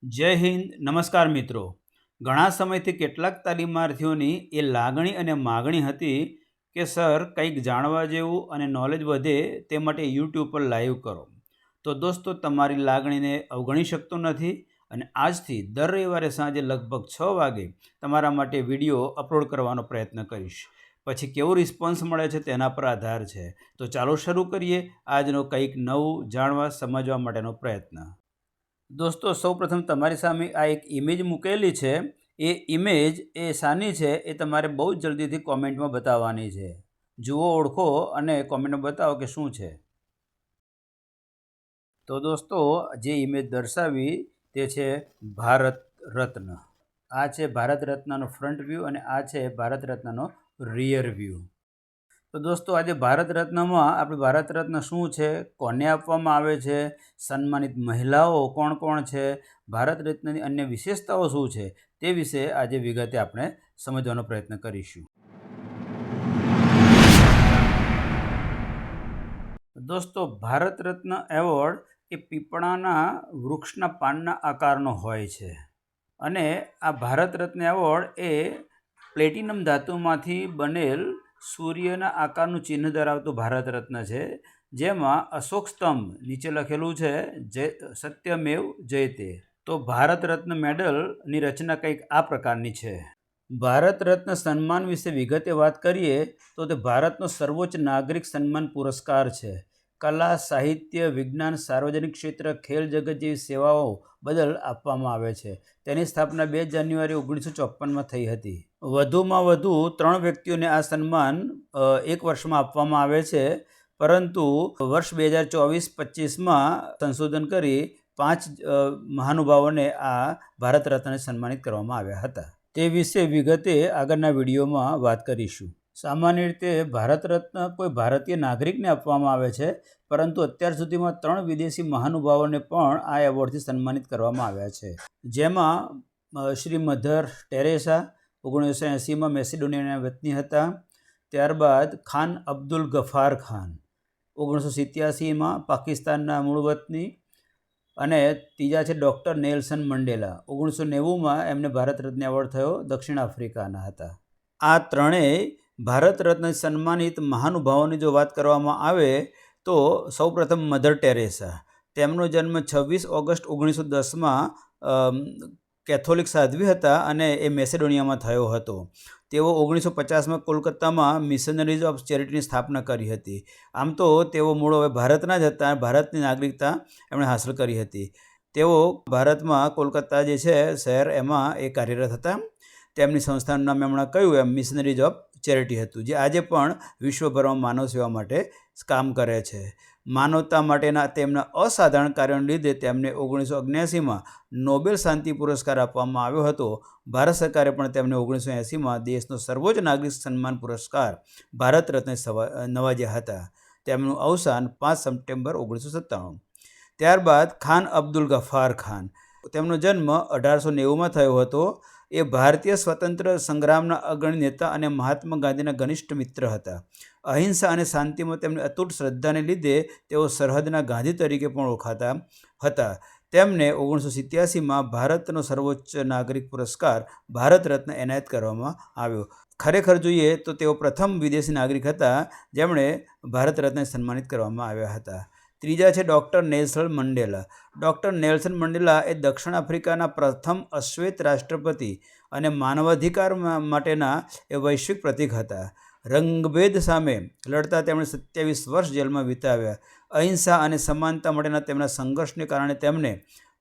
જય હિન્દ. નમસ્કાર મિત્રો. ઘણા સમયથી કેટલાક તાલીમાર્થીઓની એ લાગણી અને માગણી હતી કે સર કંઈક જાણવા જેવું અને નોલેજ વધે તે માટે યુટ્યુબ પર લાઈવ કરો. તો દોસ્તો, તમારી લાગણીને અવગણી શકતો નથી અને આજથી દર રવિવારે સાંજે લગભગ 6 વાગે તમારા માટે વિડીયો અપલોડ કરવાનો પ્રયત્ન કરીશ. પછી કેવો રિસ્પોન્સ મળે છે તેના પર આધાર છે. તો ચાલો શરૂ કરીએ આજનો કંઈક નવું જાણવા સમજવા માટેનો પ્રયત્ન. દોસ્તો, સૌપ્રથમ તમારી સામે આ એક ઇમેજ મૂકેલી છે. એ ઇમેજ એ શાની છે એ તમારે બહુ જ જલ્દીથી કોમેન્ટમાં બતાવવાની છે. જુઓ, ઓળખો અને કોમેન્ટમાં બતાવો કે શું છે. તો દોસ્તો, જે ઇમેજ દર્શાવી તે છે ભારત રત્ન. આ છે ભારત રત્નનો ફ્રન્ટ વ્યૂ અને આ છે ભારત રત્નનો રિયર વ્યૂ. તો દોસ્તો, આજે ભારત રત્નમાં આપણે ભારત રત્ન શું છે, કોને આપવામાં આવે છે, સન્માનિત મહિલાઓ કોણ કોણ છે, ભારત રત્નની અન્ય વિશેષતાઓ શું છે તે વિશે આજે વિગતે આપણે સમજવાનો પ્રયત્ન કરીશું. દોસ્તો, ભારત રત્ન એવોર્ડ એ પીપળાના વૃક્ષના પાનના આકારનો હોય છે અને આ ભારત રત્ન એવોર્ડ એ પ્લેટિનમ ધાતુમાંથી બનેલ સૂર્યના આકારનું ચિહ્ન ધરાવતું ભારત રત્ન છે, જેમાં અશોક સ્તંભ નીચે લખેલું છે સત્યમેવ જયતે. તો ભારત રત્ન મેડલની રચના કંઈક આ પ્રકારની છે. ભારત રત્ન સન્માન વિશે વિગતે વાત કરીએ તો તે ભારતનો સર્વોચ્ચ નાગરિક સન્માન પુરસ્કાર છે. કલા, સાહિત્ય, વિજ્ઞાન, સાર્વજનિક ક્ષેત્ર, ખેલ જગત જેવી સેવાઓ બદલ આપવામાં આવે છે. તેની સ્થાપના 2 જાન્યુઆરી 1954માં થઈ હતી. વધુમાં વધુ 3 વ્યક્તિઓને આ સન્માન એક વર્ષમાં આપવામાં આવે છે, પરંતુ વર્ષ 2024-25માં સંશોધન કરી 5 મહાનુભાવોને આ ભારત રત્નને સન્માનિત કરવામાં આવ્યા હતા. તે વિશે વિગતે આગળના વિડીયોમાં વાત કરીશું. સામાન્ય રીતે ભારત રત્ન કોઈ ભારતીય નાગરિકને આપવામાં આવે છે, પરંતુ અત્યાર સુધીમાં 3 વિદેશી મહાનુભાવોને પણ આ એવોર્ડથી સન્માનિત કરવામાં આવ્યા છે, જેમાં શ્રી મધર ટેરેસા 1980માં મેસિડોનિયાના વતની હતા. ત્યારબાદ ખાન અબ્દુલ ગફાર ખાન 1987માં પાકિસ્તાનના મૂળ વતની. અને ત્રીજા છે ડૉક્ટર નેલ્સન મંડેલા. 1990માં એમને ભારત રત્ન એવોર્ડ થયો, દક્ષિણ આફ્રિકાના હતા. આ ત્રણેય ભારત રત્ન સન્માનિત મહાનુભાવોની જો વાત કરવામાં આવે તો સૌપ્રથમ મધર ટેરેસા. તેમનો જન્મ 26 ઓગસ્ટ 1910માં કેથોલિક સાધ્વી હતા અને એ મેસેડોનિયામાં થયો હતો. તેઓ 1950માં કોલકાતામાં મિશનરીઝ ઓફ ચેરિટીની સ્થાપના કરી હતી. આમ તો તેઓ મૂળ હવે ભારતના જ હતા, ભારતની નાગરિકતા એમણે હાંસલ કરી હતી. તેઓ ભારતમાં કોલકાતા જે છે શહેર, એમાં એ કાર્યરત હતા. તેમની સંસ્થાનું નામ હમણાં કહ્યું એમ મિશનરીઝ ઓફ ચેરિટી હતું, જે આજે પણ વિશ્વભરમાં માનવ સેવા માટે કામ કરે છે. માનવતા માટેના તેમના અસાધારણ કાર્યોને લીધે તેમને 1979માં નોબેલ શાંતિ પુરસ્કાર આપવામાં આવ્યો હતો. ભારત સરકારે પણ તેમને 1980માં દેશનો સર્વોચ્ચ નાગરિક સન્માન પુરસ્કાર ભારત રત્ન નવાજ્યા હતા. તેમનું અવસાન 5 સપ્ટેમ્બર 1997. ત્યારબાદ ખાન અબ્દુલ ગફાર ખાન. તેમનો જન્મ 1890માં થયો હતો. એ ભારતીય સ્વતંત્ર સંગ્રામના અગ્રણી નેતા અને મહાત્મા ગાંધીના ઘનિષ્ઠ મિત્ર હતા. અહિંસા અને શાંતિમાં તેમની અતૂટ શ્રદ્ધાને લીધે તેઓ સરહદના ગાંધી તરીકે પણ ઓળખાતા હતા. તેમને 1987માં ભારતનો સર્વોચ્ચ નાગરિક પુરસ્કાર ભારત રત્ન એનાયત કરવામાં આવ્યો. ખરેખર જોઈએ તો તેઓ પ્રથમ વિદેશી નાગરિક હતા જેમણે ભારત રત્ન સન્માનિત કરવામાં આવ્યા હતા. ત્રીજા છે doctor Nelson Mandela. Doctor Nelson Mandela એ દક્ષિણ આફ્રિકાના પ્રથમ અશ્વેત રાષ્ટ્રપતિ અને માનવાધિકાર માટેના એ વૈશ્વિક પ્રતીક હતા. રંગભેદ સામે લડતા તેમણે 27 વર્ષ જેલમાં વિતાવ્યા. અહિંસા અને સમાનતા માટેના તેમના સંઘર્ષને કારણે તેમને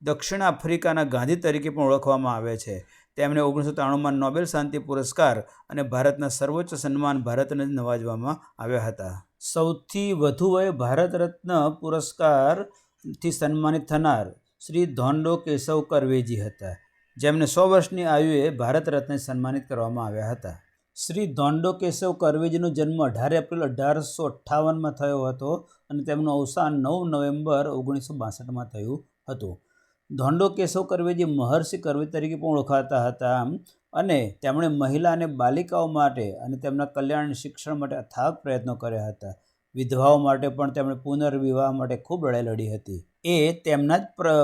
દક્ષિણ આફ્રિકાના ગાંધી તરીકે પણ ઓળખવામાં આવે છે. તેમને 1993માં નોબેલ શાંતિ પુરસ્કાર અને ભારતના સર્વોચ્ચ સન્માન ભારતને નવાજવામાં આવ્યા હતા. સૌથી વધુ વયે ભારત રત્ન પુરસ્કારથી સન્માનિત થનાર શ્રી ધોંડો કેશવ કરવેજી હતા, જેમને 100 વર્ષની આયુએ ભારત રત્ન સન્માનિત કરવામાં આવ્યા હતા. શ્રી ધોંડો કેશવ કરવેજીનો જન્મ 18 એપ્રિલ 1858માં થયો હતો અને તેમનું અવસાન 9 નવેમ્બર 1962માં થયું હતું. ધોંડો કેશવ કરવેજી મહર્ષિ કરવે તરીકે પણ ઓળખાતા હતા અને તેમણે મહિલા અને બાલિકાઓ માટે અને તેમના કલ્યાણ અને શિક્ષણ માટે અથાગ પ્રયત્નો કર્યા હતા. વિધવાઓ માટે પણ તેમણે પુનર્વિવાહ માટે ખૂબ લડાઈ લડી હતી. એ તેમના જ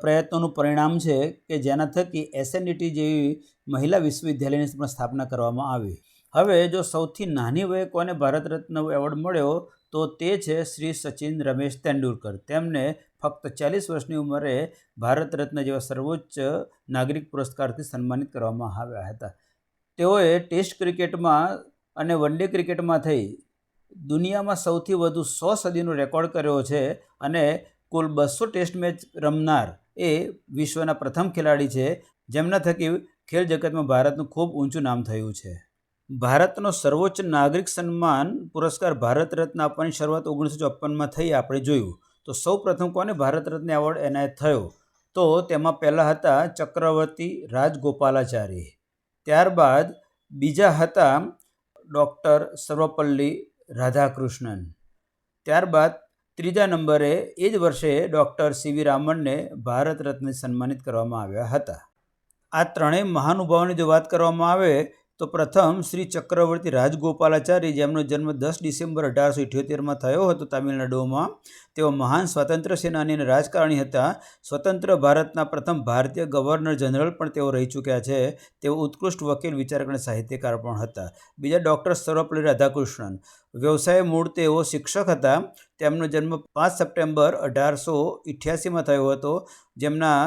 પ્રયત્નોનું પરિણામ છે કે જેના થકી SNDT જેવી મહિલા વિશ્વવિદ્યાલયની પણ સ્થાપના કરવામાં આવી. હવે જો સૌથી નાની વયે કોને ભારત રત્ન એવોર્ડ મળ્યો તો તે છે શ્રી સચિન રમેશ તેંડુલકર. તેમને ફક્ત 40 વર્ષની ઉંમરે ભારત રત્ન જેવા સર્વોચ્ચ નાગરિક પુરસ્કારથી સન્માનિત કરવામાં આવ્યા હતા. તેઓએ ટેસ્ટ ક્રિકેટમાં અને વન ડે ક્રિકેટમાં થઈ દુનિયામાં સૌથી વધુ 100 સદીનો રેકોર્ડ કર્યો છે અને કુલ 200 ટેસ્ટ મેચ રમનાર એ વિશ્વના પ્રથમ ખેલાડી છે, જેમના થકી ખેલ જગતમાં ભારતનું ખૂબ ઊંચું નામ થયું છે. ભારતનો સર્વોચ્ચ નાગરિક સન્માન પુરસ્કાર ભારત રત્ન આપવાની શરૂઆત 1954માં થઈ આપણે જોયું. તો સૌ પ્રથમ કોને ભારત રત્ન એવોર્ડ એનાયત થયો તો તેમાં પહેલા હતા ચક્રવર્તી રાજગોપાલાચારી, ત્યારબાદ બીજા હતા ડૉક્ટર સર્વપલ્લી રાધાકૃષ્ણન, ત્યારબાદ ત્રીજા નંબરે એ જ વર્ષે ડૉક્ટર CV રામનને ભારત રત્ન સન્માનિત કરવામાં આવ્યા હતા. આ ત્રણેય મહાનુભાવોની જો વાત કરવામાં આવે તો પ્રથમ શ્રી ચક્રવર્તી રાજગોપાલાચારી, જેમનો જન્મ 10 ડિસેમ્બર 1878માં થયો હતો તામિલનાડુમાં. તેઓ મહાન સ્વાતંત્ર્ય સેનાની અને રાજકારણી હતા. સ્વતંત્ર ભારતના પ્રથમ ભારતીય ગવર્નર જનરલ પણ તેઓ રહી ચૂક્યા છે. તેઓ ઉત્કૃષ્ટ વકીલ, વિચારક અને સાહિત્યકાર પણ હતા. બીજા ડૉક્ટર સર્વપલ્લી રાધાકૃષ્ણન, વ્યવસાય મૂળ તેઓ શિક્ષક હતા. તેમનો જન્મ 5 સપ્ટેમ્બર 1888માં થયો હતો, જેમના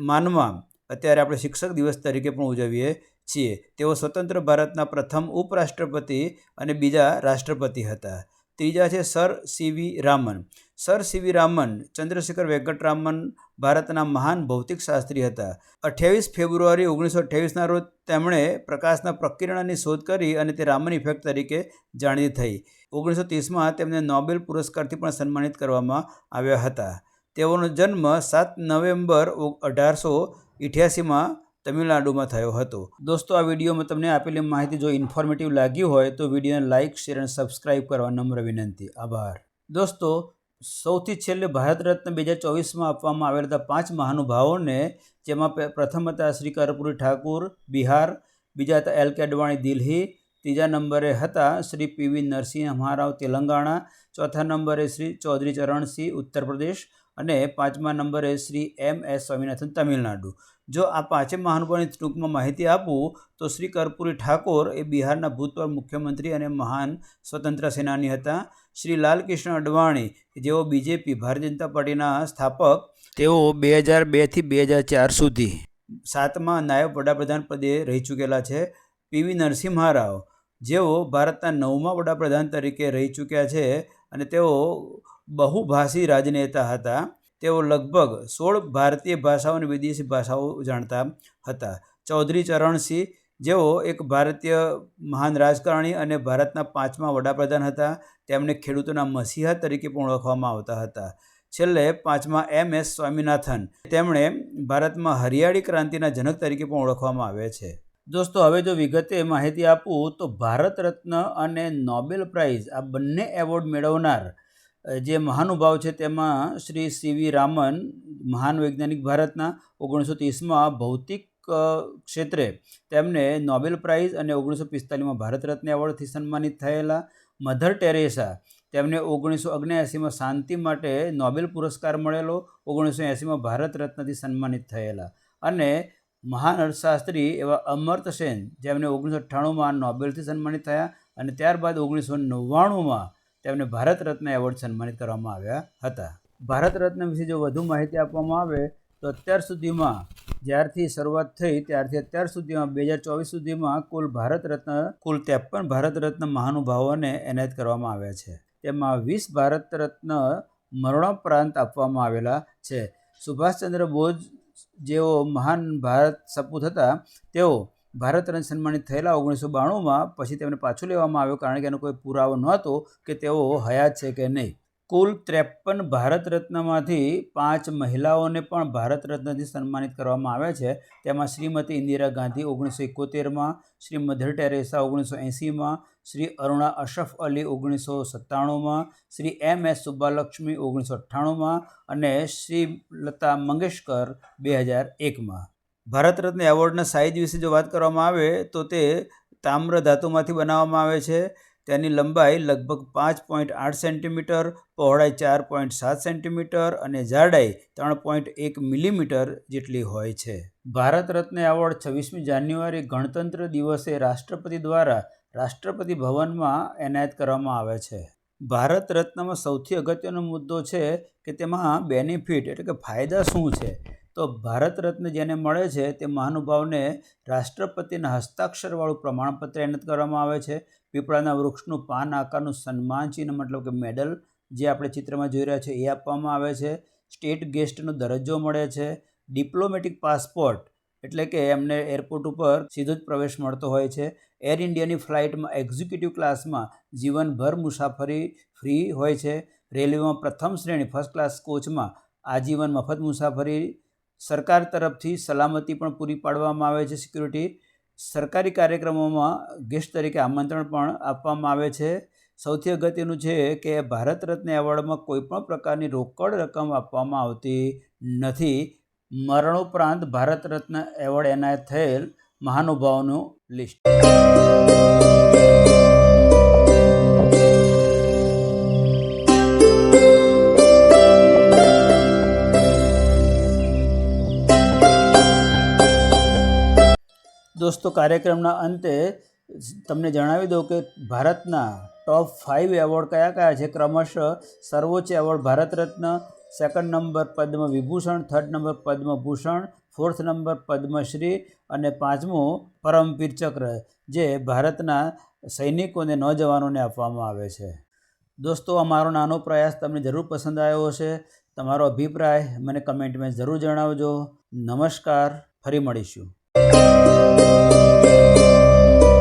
માનમાં અત્યારે આપણે શિક્ષક દિવસ તરીકે પણ ઉજવીએ છીએ. તેઓ સ્વતંત્ર ભારતના પ્રથમ ઉપરાષ્ટ્રપતિ અને બીજા રાષ્ટ્રપતિ હતા. ત્રીજા છે sir CV Raman. Sir CV Raman Chandrasekhara Venkataraman ભારતના મહાન ભૌતિકશાસ્ત્રી હતા. 28 ફેબ્રુઆરી 1928ના રોજ તેમણે પ્રકાશના પ્રકિરણની શોધ કરી અને તે રામન ઇફેક્ટ તરીકે જાણીતી થઈ. 1930માં તેમને નોબેલ પુરસ્કારથી પણ સન્માનિત કરવામાં આવ્યા હતા. તેઓનો જન્મ 7 નવેમ્બર 1888માં તમિલનાડુમાં થયો હતો. દોસ્તો, આ વિડીયોમાં તમને આપેલી માહિતી જો ઇન્ફોર્મેટિવ લાગ્યું હોય તો વિડીયોને લાઇક, શેર અને સબસ્ક્રાઇબ કરવા નમ્ર વિનંતી. આભાર. દોસ્તો, સૌથી છેલ્લે ભારત રત્ન 2024માં આપવામાં આવેલા હતા 5 મહાનુભાવોને, જેમાં પ્રથમ હતા શ્રી કર્પૂરી ઠાકુર, બિહાર, બીજા હતા LK અડવાણી, દિલ્હી, ત્રીજા નંબરે હતા શ્રી PV નરસિંહ મહારાવ, તેલંગાણા, ચોથા નંબરે શ્રી ચૌધરી ચરણસિંહ, ઉત્તર પ્રદેશ અને 5મા નંબરે શ્રી MS સ્વામિનાથન, તમિલનાડુ. જો આ 5 મહાનુભાવોની ટૂંકમાં માહિતી આપું તો શ્રી કર્પૂરી ઠાકોર એ બિહારના ભૂતપૂર્વ મુખ્યમંત્રી અને મહાન સ્વતંત્ર સેનાની હતા. શ્રી લાલકૃષ્ણ અડવાણી, જેઓ BJP ભારતીય જનતા પાર્ટીના સ્થાપક, તેઓ 2002થી 2004 સુધી 7મા નાયબ વડાપ્રધાન પદે રહી ચૂકેલા છે. PV નરસિંહ રાવ, જેઓ ભારતના 9મા વડાપ્રધાન તરીકે રહી ચૂક્યા છે અને તેઓ બહુભાષી રાજનેતા હતા. તેઓ લગભગ 16 ભારતીય ભાષાઓ અને વિદેશી ભાષાઓ જાણતા હતા. ચૌધરી ચરણસિંહ, જેઓ એક ભારતીય મહાન રાજકારણી અને ભારતના 5મા વડાપ્રધાન હતા. તેમને ખેડૂતોના મસીહા તરીકે પણ ઓળખવામાં આવતા હતા. છેલ્લે 5મા MS સ્વામિનાથન, તેમણે ભારતમાં હરિયાળી ક્રાંતિના જનક તરીકે પણ ઓળખવામાં આવે છે. દોસ્તો, હવે જો વિગતે માહિતી આપું તો ભારત રત્ન અને નોબેલ પ્રાઇઝ આ બંને એવોર્ડ મેળવનાર જે મહાનુભાવ છે તેમાં શ્રી CV રામન, મહાન વૈજ્ઞાનિક ભારતના, 1930માં ભૌતિક ક્ષેત્રે તેમને નોબેલ પ્રાઇઝ અને 1945માં ભારત રત્ન એવોર્ડથી સન્માનિત થયેલા. મધર ટેરેસા, તેમને 1979માં શાંતિ માટે નોબેલ પુરસ્કાર મળેલો, 1980માં ભારત રત્નથી સન્માનિત થયેલા. અને મહાન અર્થશાસ્ત્રી એવા અમર્ત્ય સેન, જેમને 1998માં નોબેલથી સન્માનિત થયા અને ત્યારબાદ 1999માં તેમને ભારત રત્ન એવોર્ડ સન્માનિત કરવામાં આવ્યા હતા. ભારત રત્ન વિશે જો વધુ માહિતી આપવામાં આવે તો અત્યાર સુધીમાં, જ્યારથી શરૂઆત થઈ ત્યારથી અત્યાર સુધીમાં 2024 સુધીમાં કુલ 53 ભારત રત્ન મહાનુભાવોને એનાયત કરવામાં આવ્યા છે. તેમાં 20 ભારત રત્ન મરણોપરાંત આપવામાં આવેલા છે. સુભાષચંદ્ર બોઝ, જેઓ મહાન ભારત સપૂત હતા, તેઓ ભારત રત્ન સન્માનિત થયેલા 1992માં. પછી તેમને પાછું લેવામાં આવ્યો કારણ કે એનો કોઈ પુરાવો નહોતો કે તેઓ હયાત છે કે નહીં. કુલ 53 ભારત રત્નમાંથી 5 મહિલાઓને પણ ભારત રત્નથી સન્માનિત કરવામાં આવે છે. તેમાં શ્રીમતી ઇન્દિરા ગાંધી 1971માં, શ્રી મધર ટેરેસા 1980માં, શ્રી અરુણા અશરફ અલી 1997માં, શ્રી MS સુબ્બાલક્ષ્મી 1998માં અને શ્રી લતા મંગેશકર 2001માં. ભારત રત્ન એવોર્ડના સાઇઝ વિશે જો વાત કરવામાં આવે તો તે તામ્ર ધાતુમાંથી બનાવવામાં આવે છે. તેની લંબાઈ લગભગ 5.8 સેન્ટીમીટર, પહોળાઈ 4.7 સેન્ટીમીટર અને જાડાઈ 3.1 મિલીમીટર જેટલી હોય છે. ભારત રત્ન એવોર્ડ 26મી જાન્યુઆરી ગણતંત્ર દિવસે રાષ્ટ્રપતિ દ્વારા રાષ્ટ્રપતિ ભવનમાં એનાયત કરવામાં આવે છે. ભારત રત્નમાં સૌથી અગત્યનો મુદ્દો છે કે તેમાં બેનિફિટ એટલે કે ફાયદા શું છે. તો ભારત રત્ન જેને મળે છે તે મહાનુભાવને રાષ્ટ્રપતિના હસ્તાક્ષરવાળું પ્રમાણપત્ર એનાયત કરવામાં આવે છે. પીપળાના વૃક્ષનું પાન આકારનું સન્માન ચિહ્ન મતલબ કે મેડલ જે આપણે ચિત્રમાં જોઈ રહ્યા છે એ આપવામાં આવે છે. સ્ટેટ ગેસ્ટનો દરજ્જો મળે છે. ડિપ્લોમેટિક પાસપોર્ટ એટલે કે એમને એરપોર્ટ ઉપર સીધો જ પ્રવેશ મળતો હોય છે. એર ઇન્ડિયાની ફ્લાઇટમાં એક્ઝિક્યુટિવ ક્લાસમાં જીવનભર મુસાફરી ફ્રી હોય છે. રેલવેમાં પ્રથમ શ્રેણી ફર્સ્ટ ક્લાસ કોચમાં આજીવન મફત મુસાફરી. સરકાર તરફથી સલામતી પણ પૂરી પાડવામાં આવે છે, સિક્યુરિટી. સરકારી કાર્યક્રમોમાં ગેસ્ટ તરીકે આમંત્રણ પણ આપવામાં આવે છે. સૌથી અગત્યનું છે કે ભારત રત્ન એવોર્ડમાં કોઈપણ પ્રકારની રોકડ રકમ આપવામાં આવતી નથી. મરણોપરાંત ભારત રત્ન એવોર્ડ એનાયત થયેલ મહાનુભાવોનું લિસ્ટ. દોસ્તો, કાર્યક્રમના અંતે તમને જણાવી દઉં કે ભારતના ટોપ 5 એવોર્ડ કયા કયા છે. ક્રમશઃ સર્વોચ્ચ award Bharat Ratna, second number Padma Vibhushan, third number Padma Bhushan, fourth number Padma Shri અને 5મો પરમવીર ચક્ર જે ભારતના સૈનિકોને નૌજવાનોને આપવામાં આવે છે. દોસ્તો, અમારો નાનો પ્રયાસ તમને જરૂર પસંદ આવ્યો હશે. તમારો અભિપ્રાય મને કમેન્ટમાં જરૂર જણાવજો. નમસ્કાર, ફરી મળીશું.